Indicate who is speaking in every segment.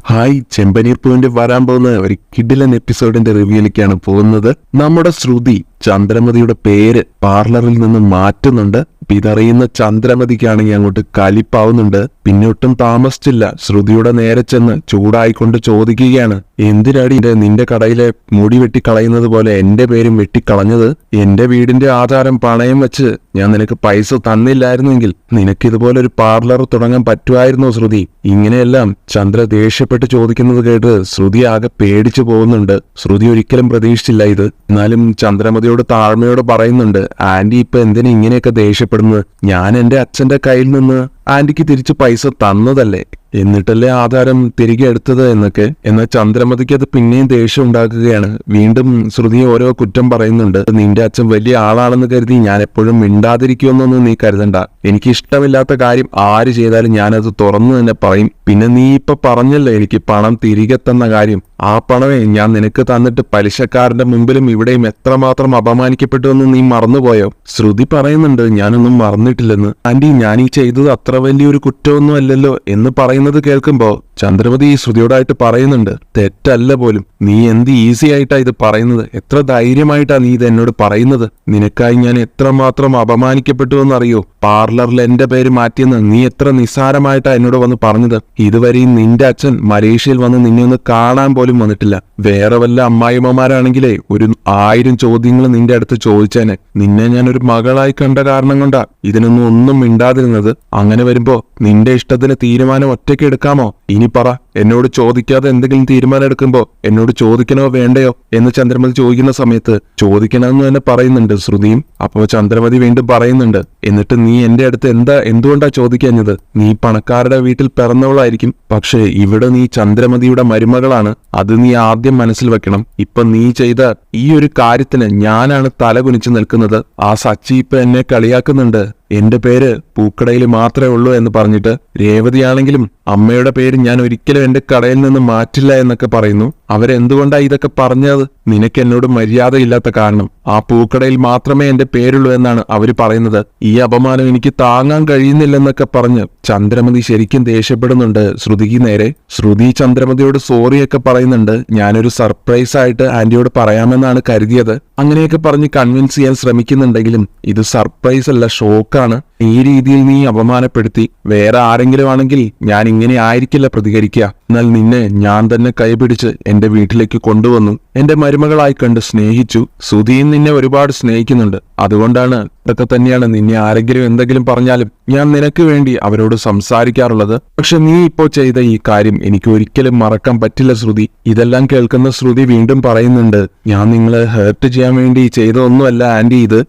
Speaker 1: Hi, ചെമ്പനീർ പൂവിന്റെ വരാൻ പോകുന്ന ഒരു കിടിലൻ എപ്പിസോഡിന്റെ റിവ്യൂയിലേക്കാണ് പോകുന്നത്. നമ്മുടെ ശ്രുതി ചന്ദ്രമതിയുടെ പേര് പാർലറിൽ നിന്ന് മാറ്റുന്നുണ്ട്. ഇതറിയുന്ന ചന്ദ്രമതിക്കാണെങ്കിൽ അങ്ങോട്ട് കലിപ്പാവുന്നുണ്ട്. പിന്നെ ഒട്ടും താമസിച്ചില്ല, ശ്രുതിയുടെ നേരെ ചെന്ന് ചൂടായിക്കൊണ്ട് ചോദിക്കുകയാണ്, എന്തിനാടി നിന്റെ കടയിലെ മുടി വെട്ടിക്കളയുന്നത് പോലെ എന്റെ പേരും വെട്ടിക്കളഞ്ഞത്? എന്റെ വീടിന്റെ ആധാരം പണയം വെച്ച് ഞാൻ നിനക്ക് പൈസ തന്നില്ലായിരുന്നെങ്കിൽ നിനക്കിതുപോലെ ഒരു പാർലർ തുടങ്ങാൻ പറ്റുമായിരുന്നോ ശ്രുതി? ഇങ്ങനെയെല്ലാം ചന്ദ്ര ദേഷ്യപ്പെട്ട് ചോദിക്കുന്നത് കേട്ട് ശ്രുതി ആകെ പേടിച്ചു പോകുന്നുണ്ട്. ശ്രുതി ഒരിക്കലും പ്രതീക്ഷിച്ചില്ല ഇത്. എന്നാലും ചന്ദ്രമതിയോട് താഴ്മയോട് പറയുന്നുണ്ട്, ആന്റി ഇപ്പൊ എന്തിനാ ഇങ്ങനെയൊക്കെ ദേഷ്യപ്പെടുന്നത്? ഞാൻ എന്റെ അച്ഛന്റെ കയ്യിൽ നിന്ന് ആന്റിക്ക് തിരിച്ചു പൈസ തന്നതല്ലേ, എന്നിട്ടല്ലേ ആധാരം തിരികെ എടുത്തത് എന്നൊക്കെ. എന്നാൽ ചന്ദ്രമതിക്ക് അത് പിന്നെയും ദേഷ്യം ഉണ്ടാക്കുകയാണ്. വീണ്ടും ശ്രുതിയെ ഓരോ കുറ്റം പറയുന്നുണ്ട്. നിന്റെ അച്ഛൻ വലിയ ആളാണെന്ന് കരുതി ഞാൻ എപ്പോഴും മിണ്ടാതിരിക്കുമെന്നൊന്നും നീ കരുതണ്ട. എനിക്ക് ഇഷ്ടമില്ലാത്ത കാര്യം ആര് ചെയ്താലും ഞാനത് തുറന്നു തന്നെ പറയും. പിന്നെ നീ ഇപ്പൊ പറഞ്ഞല്ലോ എനിക്ക് പണം തിരികെ തന്ന കാര്യം. ആ പണമേ ഞാൻ നിനക്ക് തന്നിട്ട് പലിശക്കാരന്റെ മുമ്പിലും ഇവിടെയും എത്രമാത്രം അപമാനിക്കപ്പെട്ടു എന്ന് നീ മറന്നുപോയോ? ശ്രുതി പറയുന്നുണ്ട്, ഞാനൊന്നും മറന്നിട്ടില്ലെന്ന്. ആന്റി, ഞാൻ ഈ ചെയ്തത് അത്ര വലിയൊരു കുറ്റമൊന്നും അല്ലല്ലോ എന്ന് പറയുന്നത് കേൾക്കുമ്പോ ചന്ദ്രമതി ശ്രുതിയോടായിട്ട് പറയുന്നുണ്ട്, തെറ്റല്ല പോലും. നീ എന്ത് ഈസി ആയിട്ടാ ഇത് പറയുന്നത്? എത്ര ധൈര്യമായിട്ടാ നീ ഇത് എന്നോട് പറയുന്നത്? നിനക്കായി ഞാൻ എത്രമാത്രം അപമാനിക്കപ്പെട്ടു എന്നറിയോ? പാർലറിൽ എന്റെ പേര് മാറ്റിയെന്ന് നീ എത്ര നിസ്സാരമായിട്ടാ എന്നോട് വന്ന് പറഞ്ഞത്. ഇതുവരെയും നിന്റെ അച്ഛൻ മലേഷ്യയിൽ വന്ന് നിന്നെ ഒന്ന് കാണാൻ പോലും വന്നിട്ടില്ല. വേറെ വല്ല അമ്മായിമ്മമാരാണെങ്കിലേ ഒരു 1000 ചോദ്യങ്ങൾ നിന്റെ അടുത്ത് ചോദിച്ചേനെ. നിന്നെ ഞാൻ ഒരു മകളായി കണ്ട കാരണം കൊണ്ടാ ഒന്നും മിണ്ടാതിരുന്നത്. അങ്ങനെ വരുമ്പോ നിന്റെ ഇഷ്ടത്തിന് തീരുമാനം ഒറ്റയ്ക്ക് എടുക്കാമോ? ഇനി പറ, എന്നോട് ചോദിക്കാതെ എന്തെങ്കിലും തീരുമാനം എടുക്കുമ്പോ എന്നോട് ചോദിക്കണോ വേണ്ടയോ എന്ന് ചന്ദ്രമതി ചോദിക്കുന്ന സമയത്ത് ചോദിക്കണമെന്ന് തന്നെ പറയുന്നുണ്ട് ശ്രുതിയും. അപ്പോ ചന്ദ്രമതി വീണ്ടും പറയുന്നുണ്ട്, എന്നിട്ട് നീ എന്റെ അടുത്ത് എന്തുകൊണ്ടാ ചോദിക്കാഞ്ഞത്? നീ പണക്കാരുടെ വീട്ടിൽ പിറന്നവളായിരിക്കും, പക്ഷേ ഇവിടെ നീ ചന്ദ്രമതിയുടെ മരുമകളാണ്. അത് നീ ആദ്യം മനസ്സിൽ വെക്കണം. ഇപ്പൊ നീ ചെയ്ത ഈ ഒരു കാര്യത്തിന് ഞാനാണ് തല കുനിച്ചു നിൽക്കുന്നത്. ആ സച്ചി ഇപ്പൊ എന്നെ കളിയാക്കുന്നുണ്ട്. എന്റെ പേര് പൂക്കടയിൽ മാത്രമേ ഉള്ളൂ എന്ന് പറഞ്ഞിട്ട് രേവതിയാണെങ്കിലും അമ്മയുടെ പേര് ഞാൻ ഒരിക്കലും എന്റെ കടയിൽ നിന്ന് മാറ്റില്ല എന്നൊക്കെ പറയുന്നു. അവരെന്തുകൊണ്ടാ ഇതൊക്കെ പറഞ്ഞത്? നിനക്ക് എന്നോട് മര്യാദയില്ലാത്ത കാരണം. ആ പൂക്കടയിൽ മാത്രമേ എന്റെ പേരുള്ളൂ എന്നാണ് അവര് പറയുന്നത്. ഈ അപമാനം എനിക്ക് താങ്ങാൻ കഴിയുന്നില്ലെന്നൊക്കെ പറഞ്ഞ് ചന്ദ്രമതി ശരിക്കും ദേഷ്യപ്പെടുന്നുണ്ട് ശ്രുതിക്ക് നേരെ. ശ്രുതി ചന്ദ്രമതിയോട് സോറിയൊക്കെ പറയുന്നുണ്ട്. ഞാനൊരു സർപ്രൈസ് ആയിട്ട് ആന്റിയോട് പറയാമെന്നാണ് കരുതിയത്. അങ്ങനെയൊക്കെ പറഞ്ഞ് കൺവിൻസ് ചെയ്യാൻ ശ്രമിക്കുന്നുണ്ടെങ്കിലും ഇത് സർപ്രൈസ് അല്ല, ഷോക്കാണ്. ഈ രീതിയിൽ നീ അപമാനപ്പെടുത്തി. വേറെ ആരെങ്കിലും ആണെങ്കിൽ ഞാൻ ഇങ്ങനെ ആയിരിക്കില്ല പ്രതികരിക്കുക. എന്നാൽ നിന്നെ ഞാൻ തന്നെ കൈപിടിച്ച് എന്റെ വീട്ടിലേക്ക് കൊണ്ടുവന്നു. എന്റെ മരുമകളായി കണ്ട് സ്നേഹിച്ചു. സുധിയും നിന്നെ ഒരുപാട് സ്നേഹിക്കുന്നുണ്ട്. അതുകൊണ്ടാണ് ഇതൊക്കെ തന്നെയാണ് നിന്നെ ആരെങ്കിലും എന്തെങ്കിലും പറഞ്ഞാലും ഞാൻ നിനക്ക് വേണ്ടി അവരോട് സംസാരിക്കാറുള്ളത്. പക്ഷെ നീ ഇപ്പോ ചെയ്ത ഈ കാര്യം എനിക്ക് ഒരിക്കലും മറക്കാൻ പറ്റില്ല ശ്രുതി. ഇതെല്ലാം കേൾക്കുന്ന ശ്രുതി വീണ്ടും പറയുന്നുണ്ട്, ഞാൻ നിങ്ങളെ ഹേർട്ട് ചെയ്യാൻ വേണ്ടി ചെയ്തതൊന്നുമല്ല ആന്റി ഇത്.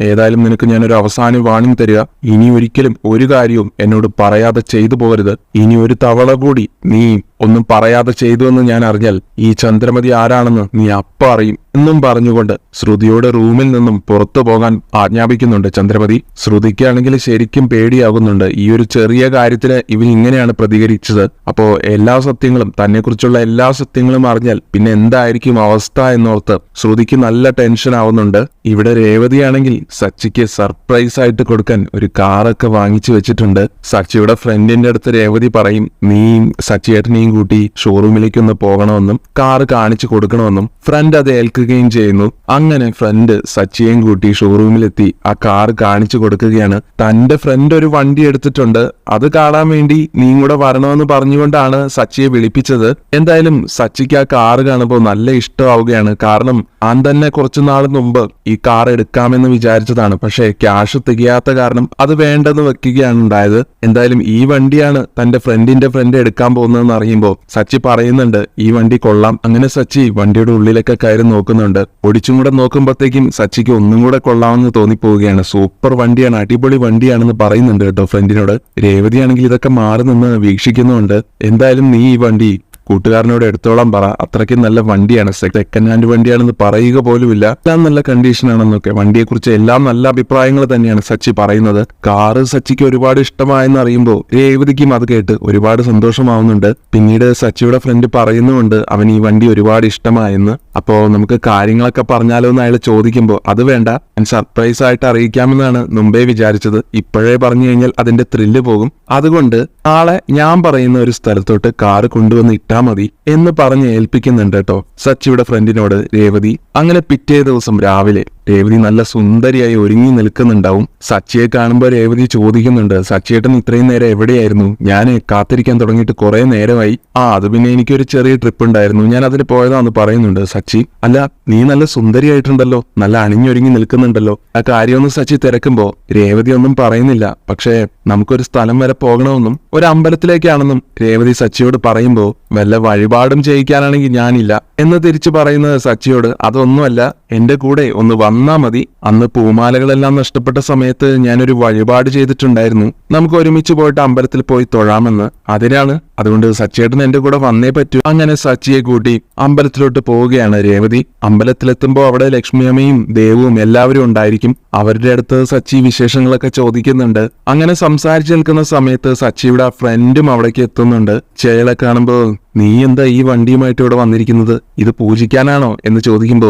Speaker 1: ഏതായാലും നിനക്ക് ഞാനൊരു അവസാന വാണിംഗ് തരിക. ഇനി ഒരിക്കലും ഒരു കാര്യവും എന്നോട് പറയാതെ ചെയ്തു പോകരുത്. ഇനി ഒരു തവണ കൂടി നീ ഒന്നും പറയാതെ ചെയ്തു എന്ന് ഞാൻ അറിഞ്ഞാൽ ഈ ചന്ദ്രമതി ആരാണെന്ന് നീ അപ്പ അറിയും എന്നും പറഞ്ഞുകൊണ്ട് ശ്രുതിയോട് റൂമിൽ നിന്നും പുറത്തു പോകാൻ ആജ്ഞാപിക്കുന്നുണ്ട് ചന്ദ്രമതി. ശ്രുതിക്കാണെങ്കിൽ ശരിക്കും പേടിയാകുന്നുണ്ട്. ഈ ഒരു ചെറിയ കാര്യത്തിന് ഇവൻ ഇങ്ങനെയാണ് പ്രതികരിച്ചത്. അപ്പോ എല്ലാ സത്യങ്ങളും, തന്നെക്കുറിച്ചുള്ള എല്ലാ സത്യങ്ങളും അറിഞ്ഞാൽ പിന്നെ എന്തായിരിക്കും അവസ്ഥ എന്നോർത്ത് ശ്രുതിക്ക് നല്ല ടെൻഷൻ ആവുന്നുണ്ട്. ഇവിടെ രേവതിയാണെങ്കിൽ സച്ചിക്ക് സർപ്രൈസ് ആയിട്ട് കൊടുക്കാൻ ഒരു കാറൊക്കെ വാങ്ങിച്ചു വെച്ചിട്ടുണ്ട്. സച്ചിയുടെ ഫ്രണ്ടിന്റെ അടുത്ത് രേവതി പറയും, നീ സച്ചിയേട്ടനെയും കൂട്ടി ഷോറൂമിലേക്ക് ഒന്ന് പോകണമെന്നും കാറ് കാണിച്ചു കൊടുക്കണമെന്നും. ഫ്രണ്ട് അത് ഏൽക്കുകയും ചെയ്യുന്നു. അങ്ങനെ ഫ്രണ്ട് സച്ചിയെയും കൂട്ടി ഷോറൂമിലെത്തി ആ കാറ് കാണിച്ചു കൊടുക്കുകയാണ്. തന്റെ ഫ്രണ്ട് ഒരു വണ്ടി എടുത്തിട്ടുണ്ട്, അത് കാണാൻ വേണ്ടി നീ കൂടെ വരണമെന്ന് പറഞ്ഞുകൊണ്ടാണ് സച്ചിയെ വിളിപ്പിച്ചത്. എന്തായാലും സച്ചിക്ക് ആ കാറ് കാണുമ്പോൾ നല്ല ഇഷ്ടമാവുകയാണ്. കാരണം താൻ തന്നെ കുറച്ചു നാൾ മുമ്പ് ഈ കാർ എടുക്കാമെന്ന് വിചാരിച്ചതാണ്. പക്ഷെ ക്യാഷ് തികയാത്ത കാരണം അത് വേണ്ടെന്ന് വെക്കുകയാണ് ഉണ്ടായത്. എന്തായാലും ഈ വണ്ടിയാണ് തന്റെ ഫ്രണ്ടിന്റെ ഫ്രണ്ട് എടുക്കാൻ പോകുന്നതെന്ന് അറിയുമ്പോൾ സച്ചി പറയുന്നുണ്ട്, ഈ വണ്ടി കൊള്ളാം. അങ്ങനെ സച്ചി വണ്ടിയുടെ ഉള്ളിലൊക്കെ കയറി നോക്കുന്നുണ്ട്. ഒടിച്ചും കൂടെ നോക്കുമ്പോഴത്തേക്കും സച്ചിക്ക് ഒന്നും കൂടെ കൊള്ളാമെന്ന് തോന്നിപ്പോവുകയാണ്. സൂപ്പർ വണ്ടിയാണ്, അടിപൊളി വണ്ടിയാണെന്ന് പറയുന്നുണ്ട് കേട്ടോ ഫ്രണ്ടിനോട്. രേവതിയാണെങ്കിൽ ഇതൊക്കെ മാറി നിന്ന് വീക്ഷിക്കുന്നുണ്ട്. എന്തായാലും നീ ഈ വണ്ടി കൂട്ടുകാരനോട് എടുത്തോളം പറ, അത്രയ്ക്കും നല്ല വണ്ടിയാണ്, സെക്കൻഡ് ഹാൻഡ് വണ്ടിയാണെന്ന് പറയുക പോലുമില്ല. എല്ലാം നല്ല കണ്ടീഷനാണെന്നൊക്കെ, വണ്ടിയെക്കുറിച്ച് എല്ലാം നല്ല അഭിപ്രായങ്ങൾ തന്നെയാണ് സച്ചി പറയുന്നത്. കാറ് സച്ചിക്ക് ഒരുപാട് ഇഷ്ടമായെന്ന് അറിയുമ്പോൾ രേവതിക്കും അത് കേട്ട് ഒരുപാട് സന്തോഷമാവുന്നുണ്ട്. പിന്നീട് സച്ചിയുടെ ഫ്രണ്ട് പറയുന്നുണ്ട് അവൻ ഈ വണ്ടി ഒരുപാട് ഇഷ്ടമായെന്ന്. അപ്പോ നമുക്ക് കാര്യങ്ങളൊക്കെ പറഞ്ഞാലോ എന്ന് അയാൾ ചോദിക്കുമ്പോൾ അത് വേണ്ട, ഞാൻ സർപ്രൈസ് ആയിട്ട് അറിയിക്കാമെന്നാണ് മുമ്പേ വിചാരിച്ചത്. ഇപ്പോഴേ പറഞ്ഞു കഴിഞ്ഞാൽ അതിന്റെ ത്രില്ല് പോകും. അതുകൊണ്ട് നാളെ ഞാൻ പറയുന്ന ഒരു സ്ഥലത്തോട്ട് കാറ് കൊണ്ടുവന്ന് വിട്ടാ മതി എന്ന് പറഞ്ഞ് ഏൽപ്പിക്കുന്നുണ്ട് കേട്ടോ സച്ചിയുടെ ഫ്രണ്ടിനോട് രേവതി. അങ്ങനെ പിറ്റേ ദിവസം രാവിലെ രേവതി നല്ല സുന്ദരിയായി ഒരുങ്ങി നിൽക്കുന്നുണ്ടാവും. സച്ചിയെ കാണുമ്പോൾ രേവതി ചോദിക്കുന്നുണ്ട്, സച്ചിയേട്ടൻ ഇത്രയും നേരം എവിടെയായിരുന്നു? ഞാൻ കാത്തിരിക്കാൻ തുടങ്ങിയിട്ട് കുറെ നേരമായി. അത് പിന്നെ എനിക്കൊരു ചെറിയ ട്രിപ്പ് ഉണ്ടായിരുന്നു, ഞാൻ അതിന് പോയതാന്ന് പറയുന്നുണ്ട് സച്ചി. അല്ല, നീ നല്ല സുന്ദരിയായിട്ടുണ്ടല്ലോ, നല്ല അണിഞ്ഞൊരുങ്ങി നിൽക്കുന്നുണ്ടല്ലോ. ആ കാര്യമൊന്നും സച്ചി തിരക്കുമ്പോ രേവതി ഒന്നും പറയുന്നില്ല. പക്ഷേ നമുക്കൊരു സ്ഥലം വരെ പോകണമെന്നും ഒരു അമ്പലത്തിലേക്കാണെന്നും രേവതി സച്ചിയോട് പറയുമ്പോ വല്ല വഴിപാടും ചെയ്യിക്കാനാണെങ്കിൽ ഞാനില്ല എന്ന് തിരിച്ചു പറയുന്നത് സച്ചിയോട് അതൊന്നുമല്ല, എന്റെ കൂടെ ഒന്ന് വന്നാ മതി. അന്ന് പൂമാലകളെല്ലാം നഷ്ടപ്പെട്ട സമയത്ത് ഞാനൊരു വഴിപാട് ചെയ്തിട്ടുണ്ടായിരുന്നു, നമുക്ക് ഒരുമിച്ച് പോയിട്ട് അമ്പലത്തിൽ പോയി തൊഴാമെന്ന്. അതിനാണ്, അതുകൊണ്ട് സച്ചിയേട്ടൻ എന്റെ കൂടെ വന്നേ പറ്റൂ. അങ്ങനെ സച്ചിയെ കൂട്ടി അമ്പലത്തിലോട്ട് പോവുകയാണ് രേവതി. അമ്പലത്തിലെത്തുമ്പോ അവിടെ ലക്ഷ്മിയമ്മയും ദേവും എല്ലാവരും ഉണ്ടായിരിക്കും. അവരുടെ അടുത്ത് സച്ചി വിശേഷങ്ങളൊക്കെ ചോദിക്കുന്നുണ്ട്. അങ്ങനെ സംസാരിച്ചു നിൽക്കുന്ന സമയത്ത് സച്ചിയുടെ ഫ്രണ്ടും അവിടേക്ക് എത്തുന്നുണ്ട്. ചേളെ കാണുമ്പോ, നീ എന്താ ഈ വണ്ടിയുമായിട്ട് ഇവിടെ വന്നിരിക്കുന്നത്? ഇത് പൂജിക്കാനാണോ എന്ന് ചോദിക്കുമ്പോ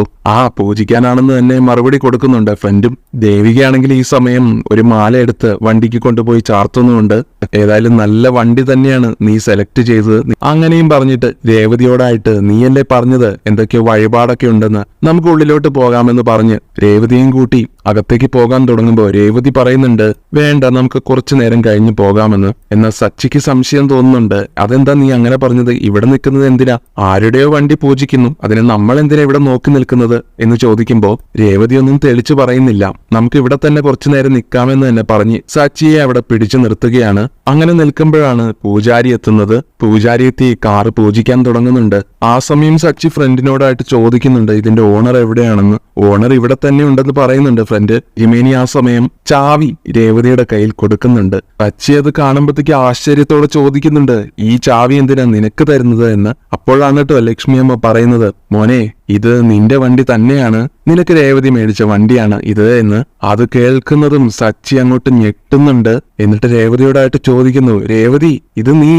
Speaker 1: പൂജിക്കാനാണെന്ന് തന്നെ മറുപടി കൊടുക്കുന്നുണ്ട് ഫ്രണ്ടും. ദേവികയാണെങ്കിൽ ഈ സമയം ഒരു മാല എടുത്ത് വണ്ടിക്ക് കൊണ്ടുപോയി ചാർത്തുന്നുണ്ട്. ഏതായാലും നല്ല വണ്ടി തന്നെയാണ് നീ സെലക്ട് ചെയ്തത്. അങ്ങനെയും പറഞ്ഞിട്ട് രേവതിയോടായിട്ട്, നീയല്ലേ പറഞ്ഞത് എന്തൊക്കെയോ വഴിപാടൊക്കെ ഉണ്ടെന്ന്, നമുക്ക് ഉള്ളിലോട്ട് പോകാമെന്ന് പറഞ്ഞ് രേവതിയും കൂട്ടി അകത്തേക്ക് പോകാൻ തുടങ്ങുമ്പോ രേവതി പറയുന്നുണ്ട്, വേണ്ട, നമുക്ക് കുറച്ചു നേരം കഴിഞ്ഞ് പോകാമെന്ന്. എന്നാൽ സച്ചിക്ക് സംശയം തോന്നുന്നുണ്ട്. അതെന്താ നീ അങ്ങനെ പറഞ്ഞത്? ഇവിടെ നിൽക്കുന്നത് എന്തിനാ? ആരുടെയോ വണ്ടി പൂജിക്കുന്നു, അതിന് നമ്മൾ എന്തിനാ ഇവിടെ നോക്കി നിൽക്കുന്നത് എന്ന് ചോദിക്കുമ്പോ രേവതി ഒന്നും തെളിച്ചു പറയുന്നില്ല. നമുക്ക് ഇവിടെ തന്നെ കുറച്ചു നേരം നിൽക്കാമെന്ന് തന്നെ പറഞ്ഞ് സച്ചിയെ അവിടെ പിടിച്ചു നിർത്തുകയാണ്. അങ്ങനെ നിൽക്കുമ്പോഴാണ് പൂജാരി എത്തുന്നത്. പൂജാരി എത്തി കാറ് പൂജിക്കാൻ തുടങ്ങുന്നുണ്ട്. ആ സമയം സച്ചി ഫ്രണ്ടിനോടായിട്ട് ചോദിക്കുന്നുണ്ട്, ഇതിന്റെ ഓണർ എവിടെയാണെന്ന്. ഓണർ ഇവിടെ തന്നെ ഉണ്ടെന്ന് പറയുന്നുണ്ട് ഫ്രണ്ട്. ജിമേനി ആ സമയം ചാവി രേവതിയുടെ കയ്യിൽ കൊടുക്കുന്നുണ്ട്. സച്ചി അത് കാണുമ്പോഴത്തേക്ക് ആശ്ചര്യത്തോടെ ചോദിക്കുന്നുണ്ട്, ഈ ചാവി എന്തിനാ നിനക്ക് തരുന്നത് എന്ന്. അപ്പോഴാണ് കേട്ടോ ലക്ഷ്മിയമ്മ പറയുന്നത്, മോനെ, ഇത് നിന്റെ വണ്ടി തന്നെയാണ്, നിനക്ക് രേവതി മേടിച്ച വണ്ടിയാണ് ഇത് എന്ന്. അത് കേൾക്കുന്നതും സച്ചി അങ്ങോട്ട് ഞെട്ടുന്നുണ്ട്. എന്നിട്ട് രേവതിയോടായിട്ട് ചോദിക്കുന്നു, രേവതി, ഇത് നീ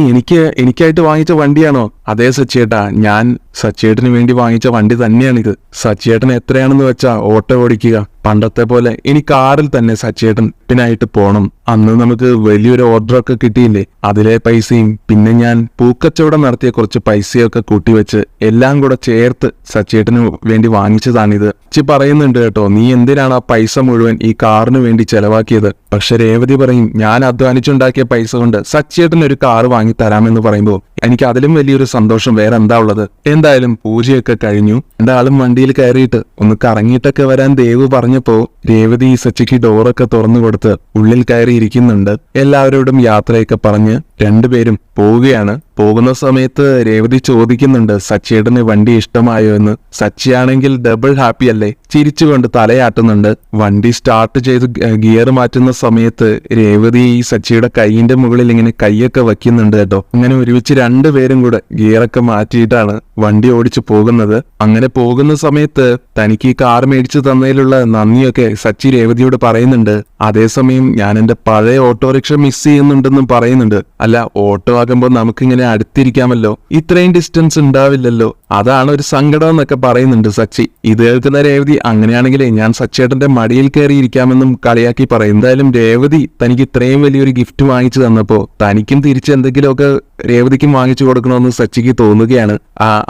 Speaker 1: എനിക്കായിട്ട് വാങ്ങിച്ച വണ്ടിയാണോ? അതേ സച്ചിയേട്ടാ, ഞാൻ സച്ചിയേട്ടന് വേണ്ടി വാങ്ങിച്ച വണ്ടി തന്നെയാണിത്. സച്ചിയേട്ടൻ എത്രയാണെന്ന് വെച്ചാ ഓട്ടോ ഓടിക്കുക. പണ്ടത്തെ പോലെ ഇനി കാറിൽ തന്നെ സച്ചിയേട്ടനായിട്ട് പോണം. അന്ന് നമുക്ക് വലിയൊരു ഓർഡറൊക്കെ കിട്ടിയില്ലേ, അതിലെ പൈസയും പിന്നെ ഞാൻ പൂക്കച്ചവടം നടത്തിയ കുറച്ച് പൈസയൊക്കെ കൂട്ടിവെച്ച് എല്ലാം കൂടെ ചേർത്ത് സച്ചിയേട്ടന് വേണ്ടി വാങ്ങിച്ചതാണിത്. സച്ചി പറയുന്നുണ്ട് കേട്ടോ, നീ എന്തിനാണ് ആ പൈസ മുഴുവൻ ഈ കാറിന് വേണ്ടി ചെലവാക്കിയത്? പക്ഷെ രേവതി പറയും, ഞാൻ അധ്വാനിച്ചുണ്ടാക്കിയ പൈസ കൊണ്ട് സച്ചിയേട്ടൻ ഒരു കാറ് വാങ്ങി തരാമെന്ന് പറയുമ്പോ എനിക്ക് അതിലും വലിയൊരു സന്തോഷം വേറെ എന്താ ഉള്ളത്. എന്തായാലും പൂജയൊക്കെ കഴിഞ്ഞു. രണ്ടാളും വണ്ടിയിൽ കയറിയിട്ട് ഒന്ന് കറങ്ങിയിട്ടൊക്കെ വരാൻ ദേവ് പറഞ്ഞപ്പോ രേവതി സച്ചിക്ക് ഡോറൊക്കെ തുറന്നു കൊടുത്ത് ഉള്ളിൽ കയറി ഇരിക്കുന്നുണ്ട്. എല്ലാവരോടും യാത്രയൊക്കെ പറഞ്ഞ് രണ്ടുപേരും പോവുകയാണ്. പോകുന്ന സമയത്ത് രേവതി ചോദിക്കുന്നുണ്ട്, സച്ചിയേട്ടന് വണ്ടി ഇഷ്ടമായോ എന്ന്. സച്ചിയാണെങ്കിൽ ഡബിൾ ഹാപ്പി അല്ലേ, ചിരിച്ചുകൊണ്ട് തലയാട്ടുന്നുണ്ട്. വണ്ടി സ്റ്റാർട്ട് ചെയ്ത് ഗിയർ മാറ്റുന്ന സമയത്ത് രേവതി ഈ സച്ചിയുടെ കൈയിന്റെ മുകളിൽ ഇങ്ങനെ കൈയൊക്കെ വയ്ക്കുന്നുണ്ട് കേട്ടോ. അങ്ങനെ ഒരുമിച്ച് രണ്ടുപേരും കൂടെ ഗിയറൊക്കെ മാറ്റിയിട്ടാണ് വണ്ടി ഓടിച്ചു പോകുന്നത്. അങ്ങനെ പോകുന്ന സമയത്ത് തനിക്ക് ഈ കാർ മേടിച്ചു തന്നതിലുള്ള നന്ദിയൊക്കെ സച്ചി രേവതിയോട് പറയുന്നുണ്ട്. അതേസമയം ഞാൻ എന്റെ പഴയ ഓട്ടോറിക്ഷ മിസ് ചെയ്യുന്നുണ്ടെന്നും പറയുന്നുണ്ട്. അല്ല, ഓട്ടോ ആകുമ്പോൾ നമുക്കിങ്ങനെ അടുത്തിരിക്കാമല്ലോ, ഇത്രയും ഡിസ്റ്റൻസ് ഉണ്ടാവില്ലല്ലോ, അതാണ് ഒരു സങ്കടം എന്നൊക്കെ പറയുന്നുണ്ട് സച്ചി. ഇത് കേൾക്കുന്ന രേവതി, അങ്ങനെയാണെങ്കിലേ ഞാൻ സച്ചിയേട്ടന്റെ മടിയിൽ കയറിയിരിക്കാമെന്നും കളിയാക്കി പറയും. എന്തായാലും രേവതി തനിക്ക് ഇത്രയും വലിയൊരു ഗിഫ്റ്റ് വാങ്ങിച്ചു തന്നപ്പോ തനിക്കും തിരിച്ച് എന്തെങ്കിലുമൊക്കെ രേവതിക്കും വാങ്ങിച്ചു കൊടുക്കണമെന്ന് സച്ചിക്ക് തോന്നുകയാണ്.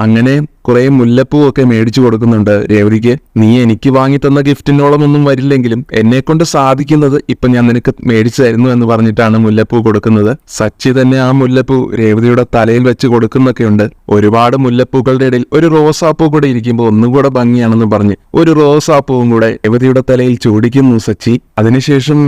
Speaker 1: അങ്ങനെ കുറെ മുല്ലപ്പൂവൊക്കെ മേടിച്ചു കൊടുക്കുന്നുണ്ട് രേവതിക്ക്. നീ എനിക്ക് വാങ്ങി തന്ന ഗിഫ്റ്റിനോളം ഒന്നും വരില്ലെങ്കിലും എന്നെ കൊണ്ട് സാധിക്കുന്നത് ഇപ്പൊ ഞാൻ നിനക്ക് മേടിച്ചു തരുന്നു എന്ന് പറഞ്ഞിട്ടാണ് മുല്ലപ്പൂ കൊടുക്കുന്നത്. സച്ചി തന്നെ ആ മുല്ലപ്പൂ രേവതിയുടെ തലയിൽ വെച്ച് കൊടുക്കുന്നൊക്കെയുണ്ട്. ഒരുപാട് മുല്ലപ്പൂക്കളുടെ ഇടയിൽ ഒരു റോസാപ്പൂ കൂടെ ഇരിക്കുമ്പോൾ ഒന്നുകൂടെ ഭംഗിയാണെന്ന് പറഞ്ഞ് ഒരു റോസാപ്പൂവും കൂടെ രേവതിയുടെ തലയിൽ ചൂടിക്കുന്നു സച്ചി. അതിനുശേഷം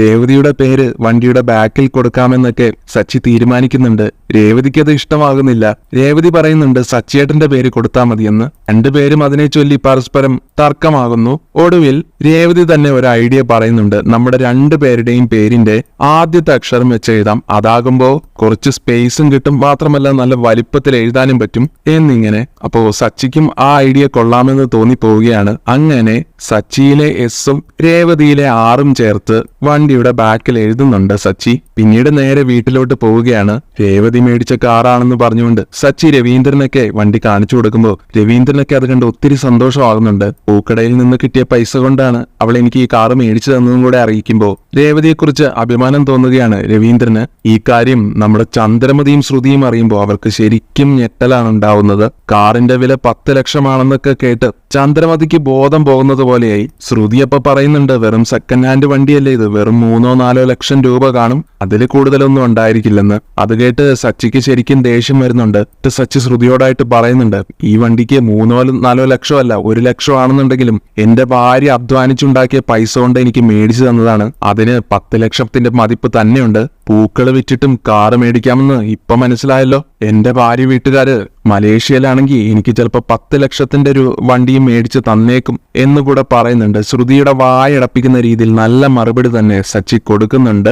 Speaker 1: രേവതിയുടെ പേര് വണ്ടിയുടെ ബാക്കിൽ കൊടുക്കാമെന്നൊക്കെ സച്ചി തീരുമാനിക്കുന്നുണ്ട്. രേവതിക്ക് അത് ഇഷ്ടമാകുന്നില്ല. രേവതി പറയുന്നുണ്ട് സച്ചിയേട്ടന്റെ പേര് കൊടുത്താൽ മതിയെന്ന്. രണ്ടുപേരും അതിനെ ചൊല്ലി പരസ്പരം തർക്കമാകുന്നു. ഒടുവിൽ രേവതി തന്നെ ഒരു ഐഡിയ പറയുന്നുണ്ട്, നമ്മുടെ രണ്ടുപേരുടെയും പേരിന്റെ ആദ്യത്തെ അക്ഷരം വെച്ച് എഴുതാം, അതാകുമ്പോ കുറച്ച് സ്പേസും കിട്ടും, മാത്രമല്ല നല്ല വലിപ്പത്തിൽ എഴുതാനും പറ്റും എന്നിങ്ങനെ. അപ്പോ സച്ചിക്കും ആ ഐഡിയ കൊള്ളാമെന്ന് തോന്നിപ്പോവുകയാണ്. അങ്ങനെ സച്ചിയിലെ എസും രേവതിയിലെ ആറും ചേർത്ത് വണ്ടിയുടെ ബാക്കിൽ എഴുതുന്നുണ്ട് സച്ചി. പിന്നീട് നേരെ വീട്ടിലോട്ട് പോവുകയാണ്. രേവതി മേടിച്ച കാറാണെന്ന് പറഞ്ഞുകൊണ്ട് സച്ചി രവീന്ദ്രനൊക്കെ വണ്ടി കാണിച്ചു കൊടുക്കുമ്പോൾ രവീന്ദ്രനൊക്കെ അത് കണ്ട് ഒത്തിരി സന്തോഷമാകുന്നുണ്ട്. പൂക്കടയിൽ നിന്ന് കിട്ടിയ പൈസ കൊണ്ടാണ് അവൾ എനിക്ക് ഈ കാറ് മേടിച്ചു തന്നതും കൂടെ അറിയിക്കുമ്പോൾ രേവതിയെക്കുറിച്ച് അഭിമാനം തോന്നുകയാണ് രവീന്ദ്രന്. ഈ കാര്യം നമ്മുടെ ചന്ദ്രമതിയും ശ്രുതിയും അറിയുമ്പോൾ അവർക്ക് ശരിക്കും ഞെട്ടലാണ് ഉണ്ടാവുന്നത്. കാറിന്റെ വില 10 ലക്ഷമാണെന്നൊക്കെ കേട്ട് ചന്ദ്രമതിക്ക് ബോധം പോകുന്നത് പോലെയായി. ശ്രുതി അപ്പൊ പറയുന്നുണ്ട്, വെറും സെക്കൻഡ് ഹാൻഡ് വണ്ടിയല്ലേ ഇത്, വെറും 3-4 ലക്ഷം രൂപ കാണും, അതിൽ കൂടുതലൊന്നും ഉണ്ടായിരിക്കില്ലെന്ന്. അത് കേട്ട് സച്ചിക്ക് ശരിക്കും ദേഷ്യം വരുന്നുണ്ട്. സച്ചി ശ്രുതിയോടായിട്ട് പറയുന്നുണ്ട്, ഈ വണ്ടിക്ക് 3-4 ലക്ഷം അല്ല, 1 ലക്ഷം ആണെന്നുണ്ടെങ്കിലും എന്റെ ഭാര്യ അധ്വാനിച്ചുണ്ടാക്കിയ പൈസ കൊണ്ട് എനിക്ക് മേടിച്ചു തന്നതാണ്. അതിന് 10 ലക്ഷത്തിന്റെ മതിപ്പ് തന്നെയുണ്ട്. പൂക്കള് വിറ്റിട്ടും കാറ് മേടിക്കാമെന്ന് ഇപ്പൊ മനസ്സിലായല്ലോ. എന്റെ ഭാര്യ വീട്ടുകാര് മലേഷ്യയിലാണെങ്കിൽ എനിക്ക് ചിലപ്പോ 10 ലക്ഷത്തിന്റെ ഒരു വണ്ടിയും മേടിച്ച് തന്നേക്കും എന്നുകൂടെ പറയുന്നുണ്ട്. ശ്രുതിയുടെ വായടപ്പിക്കുന്ന രീതിയിൽ നല്ല മറുപടി തന്നെ സച്ചി കൊടുക്കുന്നുണ്ട്.